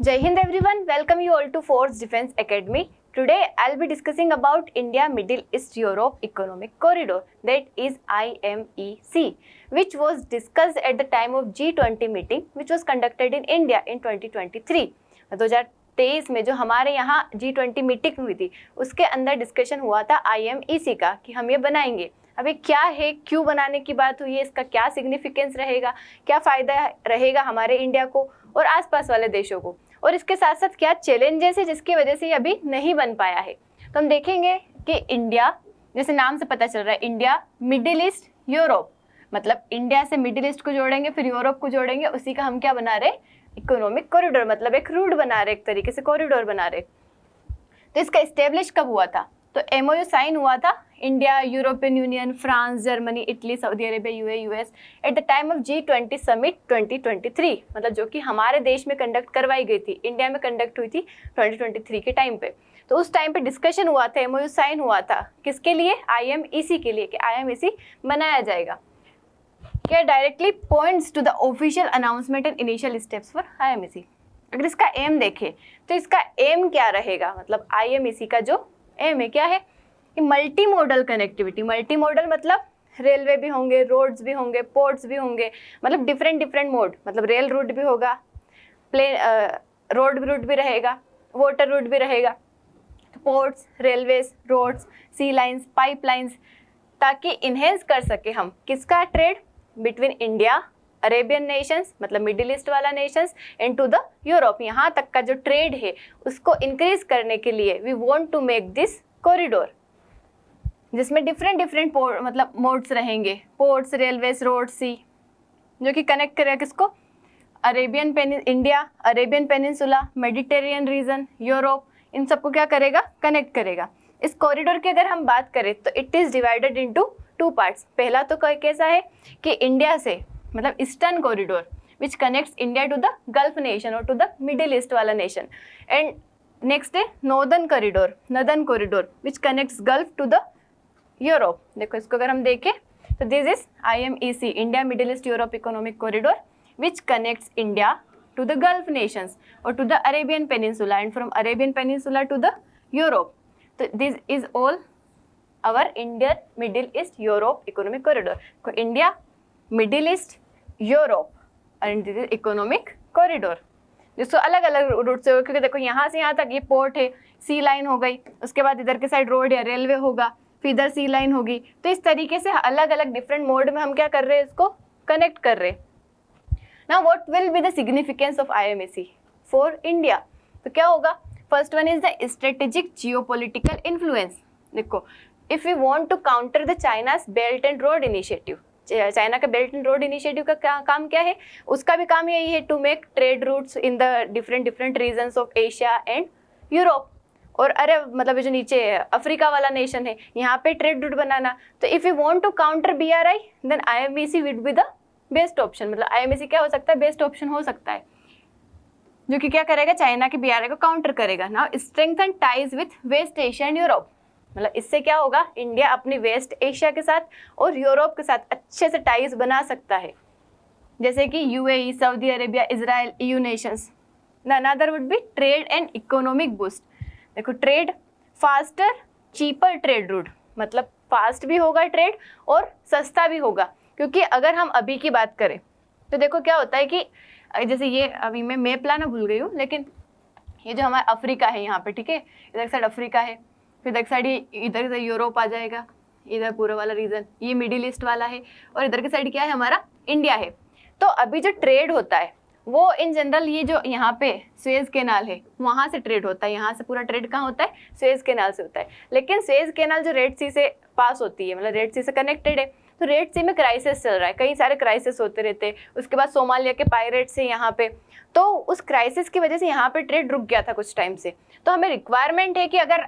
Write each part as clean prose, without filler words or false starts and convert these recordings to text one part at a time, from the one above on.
Jai Hind everyone, welcome you all to Force Defense Academy. Today I'll be discussing about India Middle East Europe Economic Corridor, that is IMEC, which was discussed at the time of G20 meeting which was conducted in India in 2023. 2023 में जो हमारे यहाँ G20 meeting हुई थी उसके अंदर discussion हुआ था IMEC का कि हम ये बनाएंगे। अभी क्या है, क्यों बनाने की बात हुई है, इसका क्या सिग्निफिकेंस रहेगा, क्या फ़ायदा रहेगा हमारे इंडिया को और आसपास वाले देशों को, और इसके साथ साथ क्या चैलेंजेस है जिसकी वजह से ये अभी नहीं बन पाया है। तो हम देखेंगे कि इंडिया, जैसे नाम से पता चल रहा है, इंडिया मिडिल ईस्ट यूरोप, मतलब इंडिया से मिडिल ईस्ट को जोड़ेंगे फिर यूरोप को जोड़ेंगे, उसी का हम क्या बना रहे, इकोनॉमिक कॉरिडोर, मतलब एक रूट बना रहे, एक तरीके से कॉरिडोर बना रहे। तो इसका इस्टेब्लिश कब हुआ था? तो MOU साइन हुआ था India, European union, France, Germany, Italy, Saudi Arabia, UAE, US at the time of G20 summit 2023, मतलब जो कि हमारे देश में कंडक्ट करवाई गई थी, इंडिया में कंडक्ट हुई थी 2023 के टाइम पे। तो उस टाइम पे डिस्कशन हुआ था, MOU साइन हुआ था, किसके लिए? IMEC के लिए, कि IMEC बनाया जाएगा। क्या directly points to the official announcement and initial steps for IMEC। अगर इसका एम देखें तो इसका एम क्या रहेगा, मतलब IMEC का जो एम है क्या है कि multi modal connectivity. Multi modal मतलब रेलवे भी होंगे, रोड्स भी होंगे, पोर्ट्स भी होंगे, मतलब डिफरेंट मोड, मतलब रेल रूट भी होगा, प्लेन रोड रूट भी रहेगा, वाटर रूट भी रहेगा, ports, railways, roads, sea lines, pipe lines, ताकि इन्हेंस कर सके हम किसका trade between India, Arabian nations, मतलब मिडिल ईस्ट वाला nations, and to the Europe. यहाँ तक का जो ट्रेड है उसको इंक्रीज करने के लिए we want to make this corridor, जिसमें डिफरेंट मतलब मोड्स रहेंगे, पोर्ट्स, रेलवेज, रोड, सी, जो कि कनेक्ट करेगा किसको, India, Arabian peninsula, Mediterranean region, Europe, इन सबको क्या करेगा, कनेक्ट करेगा। इस कॉरिडोर की अगर हम बात करें तो it is divided into 2 parts. पहला तो कैसा है कि इंडिया से, मतलब eastern corridor which connects India to the gulf nation और टू द मिडिल ईस्ट वाला नेशन, एंड नेक्स्ट है northern corridor which connects gulf to the Europe. देखो इसको अगर हम देखें तो this is IMEC, India middle east Europe economic corridor which connects India to the gulf nations और to the Arabian peninsula, and from Arabian peninsula to the Europe. तो this is all our Indian Middle east Europe economic corridor. India, middle east, Europe and this is economic corridor, जिसको अलग अलग root से, क्योंकि देखो यहाँ से यहाँ तक ये पोर्ट है, सी लाइन हो गई, उसके बाद इधर के साइड रोड या रेलवे होगा, फिर इधर सी लाइन होगी। तो इस तरीके से अलग अलग डिफरेंट मोड में हम क्या कर रहे हैं, इसको कनेक्ट कर रहे हैं। Now what will be the significance of IMEC for India? तो क्या होगा, first one is the strategic geopolitical influence. देखो, if you want to counter the China's belt and road initiative, China का बेल्ट एंड रोड इनिशिएटिव का काम क्या है, उसका भी काम यही है to make trade routes in the different regions of Asia and Europe, और अरे मतलब जो नीचे अफ्रीका वाला नेशन है यहाँ पे ट्रेड रूट बनाना। तो if you want to counter BRI then IMEC would be the best option, मतलब IMEC क्या हो सकता है, बेस्ट ऑप्शन हो सकता है, जो कि क्या करेगा, चाइना के BRI को काउंटर करेगा। Now strengthen ties with west Asia and Europe, मतलब इससे क्या होगा, इंडिया अपनी वेस्ट एशिया के साथ और यूरोप के साथ अच्छे से टाइज बना सकता है, जैसे कि UAE, Saudi Arabia, Israel, EU nations. Another would be trade and economic boost. देखो, trade, faster cheaper trade route, मतलब फास्ट भी होगा ट्रेड और सस्ता भी होगा, क्योंकि अगर हम अभी की बात करें तो देखो क्या होता है कि जैसे ये अभी मैं मैप लाना भूल गई हूँ, लेकिन ये जो हमारा अफ्रीका है यहाँ पे, ठीक है, इधर साइड अफ्रीका है, फिर इधर साइड इधर से यूरोप आ जाएगा, इधर पूरा वाला रीजन ये मिडिल ईस्ट वाला है, और इधर के साइड क्या है, हमारा इंडिया है। तो अभी जो ट्रेड होता है वो इन जनरल ये जो यहाँ पे सुएज कैनाल है वहाँ से ट्रेड होता है, यहाँ से पूरा ट्रेड कहाँ होता है, सुएज कैनाल से होता है। लेकिन सुएज कैनाल जो रेड सी से पास होती है, मतलब रेड सी से कनेक्टेड है, तो रेड सी में क्राइसिस चल रहा है, कई सारे क्राइसिस होते रहते हैं। उसके बाद सोमालिया के पायरेट्स है यहाँ पे, तो उस क्राइसिस की वजह से यहाँ पे ट्रेड रुक गया था कुछ टाइम से। तो हमें रिक्वायरमेंट है कि अगर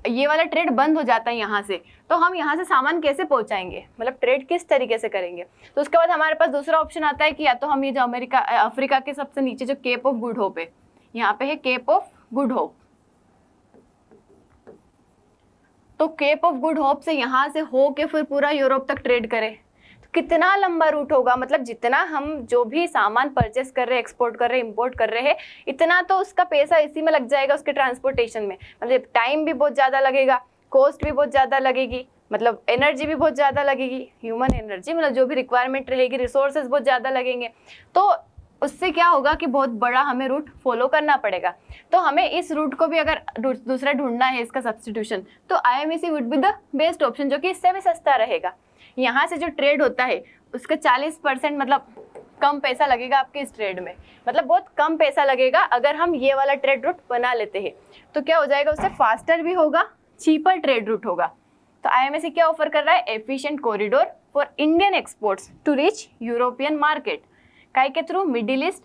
ये वाला ट्रेड बंद हो जाता है यहाँ से, तो हम यहाँ से सामान कैसे पहुँचाएंगे, मतलब ट्रेड किस तरीके से करेंगे। तो उसके बाद हमारे पास दूसरा ऑप्शन आता है कि या तो हम ये जो अफ्रीका के सबसे नीचे जो केप ऑफ गुड होप है, यहाँ पे है केप ऑफ गुड होप, तो केप ऑफ गुड होप से यहाँ से हो के फिर पूरा यूरोप तक ट्रेड करें। तो कितना लंबा रूट होगा, मतलब जितना हम जो भी सामान परचेस कर रहे हैं, एक्सपोर्ट कर रहे हैं, इंपोर्ट कर रहे हैं, इतना तो उसका पैसा इसी में लग जाएगा, उसके ट्रांसपोर्टेशन में। मतलब टाइम भी बहुत ज़्यादा लगेगा, कॉस्ट भी बहुत ज़्यादा लगेगी, मतलब एनर्जी भी बहुत ज़्यादा लगेगी, ह्यूमन एनर्जी, मतलब जो भी रिक्वायरमेंट रहेगी, रिसोर्सेज बहुत ज़्यादा लगेंगे। तो उससे क्या होगा कि बहुत बड़ा हमें रूट फॉलो करना पड़ेगा। तो हमें इस रूट को भी अगर दूसरा ढूंढना है इसका सब्स्टिट्यूशन, तो IMEC would be the best option, जो कि इससे भी सस्ता रहेगा। यहाँ से जो ट्रेड होता है उसका 40% मतलब कम पैसा लगेगा आपके इस ट्रेड में, मतलब बहुत कम पैसा लगेगा अगर हम ये वाला ट्रेड रूट बना लेते हैं। तो क्या हो जाएगा, उससे फास्टर भी होगा, चीपर ट्रेड रूट होगा। तो IMEC क्या ऑफर कर रहा है, efficient corridor for Indian exports to reach European market. काय के थ्रू, मिडिल ईस्ट,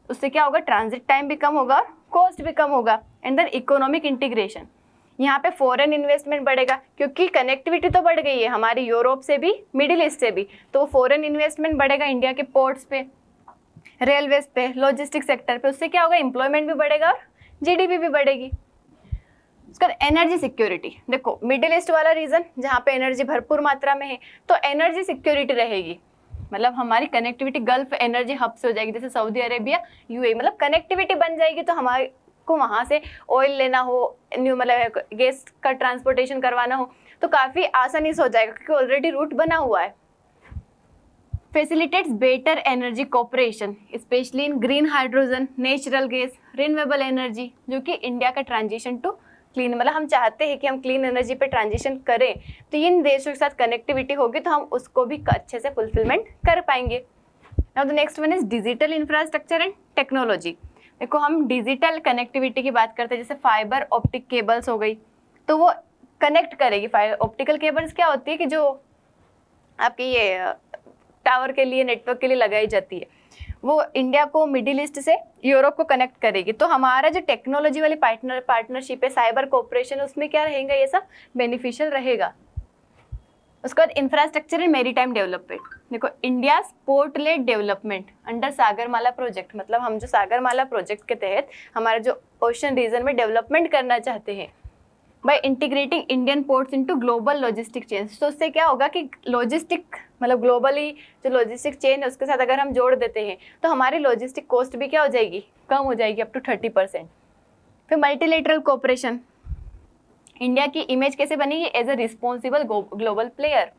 उससे क्या होगा, ट्रांजिट टाइम भी कम होगा और कॉस्ट भी कम होगा। एंड देन इकोनॉमिक इंटीग्रेशन, यहाँ पे फॉरेन इन्वेस्टमेंट बढ़ेगा, क्योंकि कनेक्टिविटी तो बढ़ गई है हमारी यूरोप से भी, मिडिल ईस्ट से भी, तो फॉरेन इन्वेस्टमेंट बढ़ेगा इंडिया के पोर्ट्स पे, रेलवेज पे, लॉजिस्टिक सेक्टर पे। उससे क्या होगा, एम्प्लॉयमेंट भी बढ़ेगा और GDP भी बढ़ेगी। उसका एनर्जी सिक्योरिटी, देखो मिडिल ईस्ट वाला रीजन जहाँ पे एनर्जी भरपूर मात्रा में है, तो एनर्जी सिक्योरिटी रहेगी, मतलब हमारी कनेक्टिविटी गल्फ एनर्जी हब से हो जाएगी, जैसे सऊदी अरेबिया, UAE, मतलब कनेक्टिविटी बन जाएगी। तो हमारे को वहाँ से ऑयल लेना हो, न्यू मतलब गैस का ट्रांसपोर्टेशन करवाना हो, तो काफ़ी आसानी से हो जाएगा, क्योंकि ऑलरेडी रूट बना हुआ है। Facilitates better energy cooperation, specially in green hydrogen, natural gas, renewable energy, जो कि इंडिया का ट्रांजिशन टू क्लीन, मतलब हम चाहते हैं कि हम क्लीन एनर्जी पे ट्रांजिशन करें, तो इन देशों के साथ कनेक्टिविटी होगी तो हम उसको भी अच्छे से फुलफिलमेंट कर पाएंगे। Now the next one is digital infrastructure and technology. देखो हम डिजिटल कनेक्टिविटी की बात करते हैं, जैसे फाइबर ऑप्टिक केबल्स हो गई, तो वो कनेक्ट करेगी। फाइबर ऑप्टिकल केबल्स क्या होती है कि जो आपकी ये टावर के लिए, नेटवर्क के लिए लगाई जाती है, वो इंडिया को मिडिल ईस्ट से यूरोप को कनेक्ट करेगी। तो हमारा जो टेक्नोलॉजी वाली पार्टनरशिप है, साइबर कोऑपरेशन, उसमें क्या रहेगा, ये सब बेनिफिशियल रहेगा। उसके बाद इंफ्रास्ट्रक्चर एंड मैरीटाइम डेवलपमेंट, देखो India port lead development under Sagarmala project, मतलब हम जो सागरमाला प्रोजेक्ट के तहत हमारा जो ओशन रीजन में डेवलपमेंट करना चाहते हैं, by integrating Indian ports into global logistic chain. तो उससे क्या होगा कि लॉजिस्टिक मतलब ग्लोबली जो लॉजिस्टिक चेन है उसके साथ अगर हम जोड़ देते हैं तो हमारी लॉजिस्टिक कॉस्ट भी क्या हो जाएगी, कम हो जाएगी, अप टू 30%। फिर मल्टीलेटरल कोऑपरेशन, इंडिया की इमेज कैसे बनेगी, as a responsible global player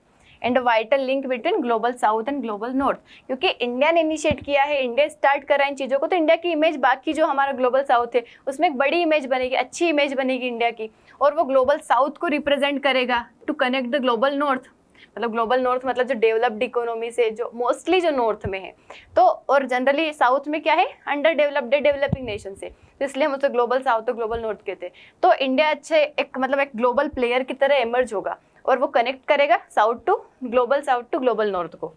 and vital link between global south and global north. क्योंकि इंडिया ने इनिशिएट किया है, इंडिया स्टार्ट कर रहा है इन चीज़ों को, तो इंडिया की इमेज बाकी जो हमारा ग्लोबल साउथ है उसमें एक बड़ी इमेज बनेगी, अच्छी इमेज बनेगी इंडिया की, और वो ग्लोबल साउथ को रिप्रेजेंट करेगा to connect the global north. मतलब ग्लोबल नॉर्थ मतलब जो डेवलप्ड इकोनॉमी से, जो मोस्टली जो नॉर्थ में है, तो और जनरली साउथ में क्या है, अंडर डेवलप्ड डेवलपिंग नेशन से, तो इसलिए हम उसे ग्लोबल साउथ और ग्लोबल नॉर्थ कहते हैं। तो इंडिया अच्छे एक मतलब एक ग्लोबल प्लेयर की तरह एमर्ज होगा और वो कनेक्ट करेगा साउथ टू ग्लोबल नॉर्थ को।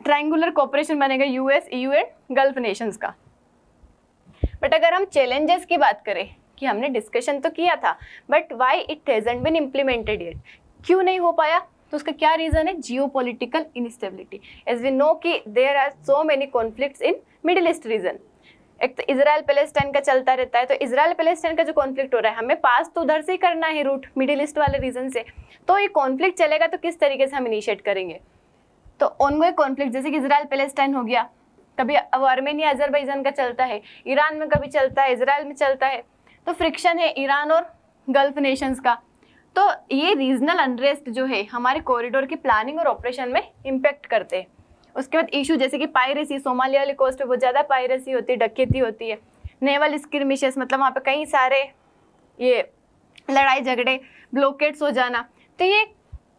ट्रायंगुलर कोऑपरेशन बनेगा US, EU and gulf Nations का। बट अगर हम चैलेंजेस की बात करें, कि हमने डिस्कशन तो किया था, but why it hasn't been implemented yet, क्यों नहीं हो पाया, तो उसका क्या रीजन है, geopolitical instability. As we know कि there are so many conflicts in Middle East region. एक तो इजराइल पैलेस्टाइन का चलता रहता है, तो इजराइल पैलेस्टाइन का जो कॉन्फ्लिक्ट हो रहा है, हमें पास तो उधर से ही करना है रूट, मिडिल ईस्ट वाले रीजन से, तो ये कॉन्फ्लिक्ट चलेगा तो किस तरीके से हम इनिशिएट करेंगे। तो ऑनगोइंग कॉन्फ्लिक्ट जैसे कि इजराइल पैलेस्टाइन हो गया, कभी आर्मेनिया अजरबैजान का चलता है, ईरान में कभी चलता है, इजराइल में चलता है, तो फ्रिक्शन है ईरान और गल्फ नेशंस का। तो ये रीजनल अनरेस्ट जो है हमारे कॉरिडोर की प्लानिंग और ऑपरेशन में इम्पेक्ट करते हैं। उसके बाद इशू जैसे कि पायरेसी, सोमालिया वाली कोस्ट पे बहुत ज़्यादा पायरेसी होती है, डकैती होती है। नेवल स्किर्मिशेस, मतलब वहाँ पे कई सारे ये लड़ाई झगड़े, ब्लॉकेड्स हो जाना, तो ये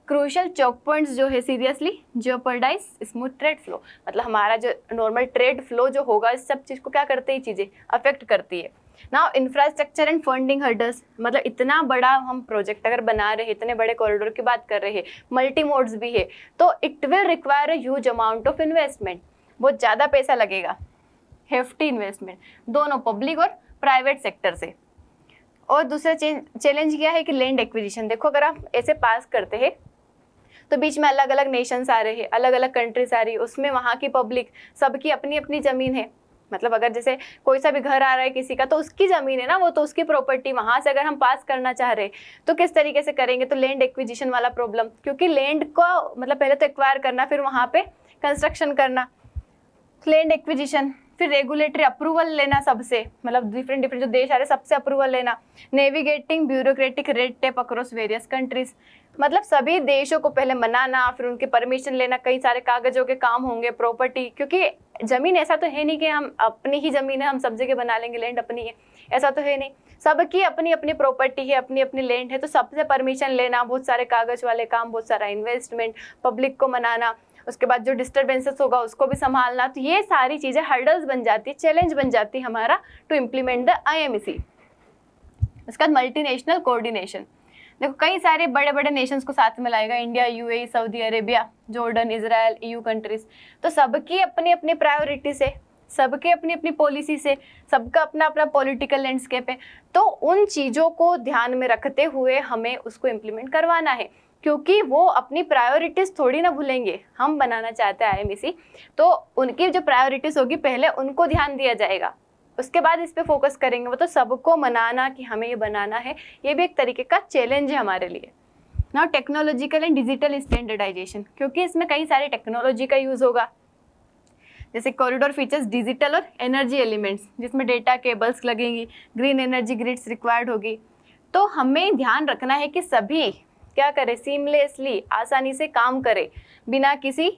क्रूशल चौक पॉइंट्स जो है सीरियसली जेओपर्डाइज स्मूथ ट्रेड फ्लो, मतलब हमारा जो नॉर्मल ट्रेड फ्लो जो होगा इस सब चीज़ को क्या करते हैं, चीज़ें अफेक्ट करती है। Now infrastructure and funding hurdles, मतलब इतना बड़ा हम प्रोजेक्ट अगर बना रहे हैं, इतने बड़े कॉरिडोर की बात कर रहे हैं, मल्टी मोड्स भी है, तो it will require a huge amount of investment, बहुत ज़्यादा पैसा लगेगा, हेफ्टी इन्वेस्टमेंट, दोनों पब्लिक और प्राइवेट सेक्टर से। और दूसरा चैलेंज क्या है कि लैंड एक्विजिशन। देखो अगर आप ऐसे पास करते हैं तो बीच में अलग अलग नेशंस आ रहे हैं, अलग अलग कंट्रीज आ रही है, उसमें वहाँ की पब्लिक सबकी अपनी अपनी ज़मीन है, मतलब अगर जैसे कोई सा भी घर आ रहा है किसी का, तो उसकी ज़मीन है ना, वो तो उसकी प्रॉपर्टी, वहाँ से अगर हम पास करना चाह रहे तो किस तरीके से करेंगे? तो लैंड एक्विजिशन वाला प्रॉब्लम, क्योंकि लैंड को मतलब पहले तो एक्वायर करना, फिर वहाँ पे कंस्ट्रक्शन करना, लैंड एक्विजिशन, फिर रेगुलेटरी अप्रूवल लेना सबसे, मतलब डिफरेंट जो देश आ रहे सबसे अप्रूवल लेना, navigating bureaucratic red tape across various countries, मतलब सभी देशों को पहले मनाना, फिर उनके परमिशन लेना, कई सारे कागजों के काम होंगे, प्रॉपर्टी, क्योंकि ज़मीन ऐसा तो है नहीं कि हम अपनी ही ज़मीन है हम सब जगह बना लेंगे, लैंड अपनी है, ऐसा तो है नहीं, सबकी अपनी अपनी प्रॉपर्टी है, अपनी अपनी लैंड है, तो सबसे परमिशन लेना, बहुत सारे कागज वाले काम, बहुत सारा इन्वेस्टमेंट, पब्लिक को मनाना, उसके बाद जो डिस्टर्बेंसेस होगा उसको भी संभालना, तो ये सारी चीज़ें हर्डल्स बन जाती है, चैलेंज बन जाती है हमारा टू इम्प्लीमेंट द IMEC। उसके बाद मल्टीनेशनल कोऑर्डिनेशन, देखो कई सारे बड़े बड़े नेशंस को साथ में लाएगा, India, UAE, Saudi Arabia, Jordan, Israel, EU countries, तो सबकी अपनी अपनी प्रायोरिटी से, सबके अपनी अपनी पॉलिसी से, सबका अपना अपना पॉलिटिकल लैंडस्केप है, तो उन चीज़ों को ध्यान में रखते हुए हमें उसको इम्प्लीमेंट करवाना है, क्योंकि वो अपनी प्रायोरिटीज़ थोड़ी ना भूलेंगे। हम बनाना चाहते हैं IMEC, तो उनकी जो प्रायोरिटीज़ होगी पहले उनको ध्यान दिया जाएगा, उसके बाद इस पे फोकस करेंगे। वो तो सबको मनाना कि हमें ये बनाना है, ये भी एक तरीके का चैलेंज है हमारे लिए। Now technological and digital standardisation, क्योंकि इसमें कई सारे टेक्नोलॉजी का यूज़ होगा, जैसे कॉरिडोर फीचर्स डिजिटल और एनर्जी एलिमेंट्स, जिसमें डेटा केबल्स लगेंगी, ग्रीन एनर्जी ग्रिड्स रिक्वायर्ड होगी, तो हमें ध्यान रखना है कि सभी क्या करे, सीमलेसली, आसानी से काम करे, बिना किसी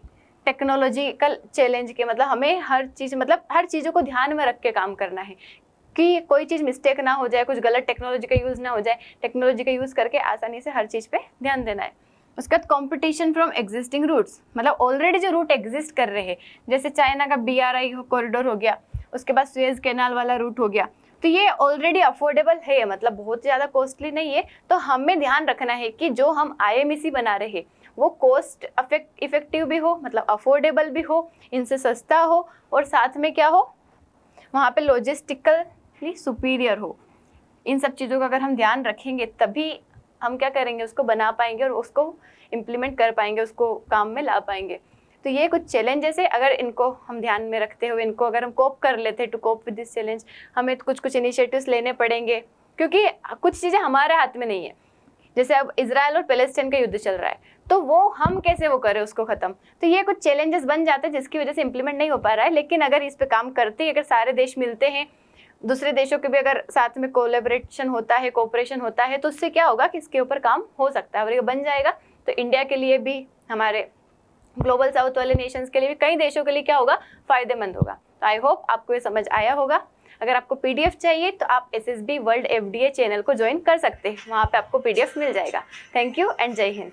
टेक्नोलॉजिकल चैलेंज के, मतलब हमें हर चीज़ों को ध्यान में रख के काम करना है कि कोई चीज़ मिस्टेक ना हो जाए, कुछ गलत टेक्नोलॉजी का यूज़ ना हो जाए, टेक्नोलॉजी का यूज़ करके आसानी से हर चीज़ पे ध्यान देना है। उसके बाद कॉम्पिटिशन फ्रॉम एग्जिस्टिंग रूट्स, मतलब ऑलरेडी जो रूट एग्जिस्ट कर रहे हैं, जैसे चाइना का BRI कॉरिडोर हो गया, उसके बाद सुएज कैनाल वाला रूट हो गया, तो ये ऑलरेडी अफोर्डेबल है, मतलब बहुत ज़्यादा कॉस्टली नहीं है, तो हमें ध्यान रखना है कि जो हम IMEC बना रहे हैं वो कॉस्ट इफेक्टिव भी हो, मतलब अफोर्डेबल भी हो, इनसे सस्ता हो, और साथ में क्या हो, वहाँ पे लॉजिस्टिकली सुपीरियर हो। इन सब चीज़ों का अगर हम ध्यान रखेंगे तभी हम क्या करेंगे, उसको बना पाएंगे और उसको इम्प्लीमेंट कर पाएंगे, उसको काम में ला पाएंगे। तो ये कुछ चैलेंजेस है, अगर इनको हम ध्यान में रखते हुए, इनको अगर हम कोप कर लेते हैं, to cope with this challenge, हमें कुछ इनिशिएटिव्स लेने पड़ेंगे, क्योंकि कुछ चीज़ें हमारे हाथ में नहीं है। जैसे अब इजराइल और पैलेस्टाइन का युद्ध चल रहा है, तो वो हम कैसे वो करें उसको ख़त्म, तो ये कुछ चैलेंजेस बन जाते हैं जिसकी वजह से इम्प्लीमेंट नहीं हो पा रहा है। लेकिन अगर इस पे काम करते हैं, अगर सारे देश मिलते हैं, दूसरे देशों के भी अगर साथ में कोलैबोरेशन होता है, कोऑपरेशन होता है, तो उससे क्या होगा कि इसके ऊपर काम हो सकता है और ये बन जाएगा। तो इंडिया के लिए भी, हमारे ग्लोबल साउथ वाले नेशंस के लिए भी, कई देशों के लिए क्या होगा, फ़ायदेमंद होगा। तो आई होप आपको ये समझ आया होगा। अगर आपको PDF चाहिए तो आप SSB वर्ल्ड FDA चैनल को ज्वाइन कर सकते हैं, वहाँ पे आपको PDF मिल जाएगा। थैंक यू एंड जय हिंद।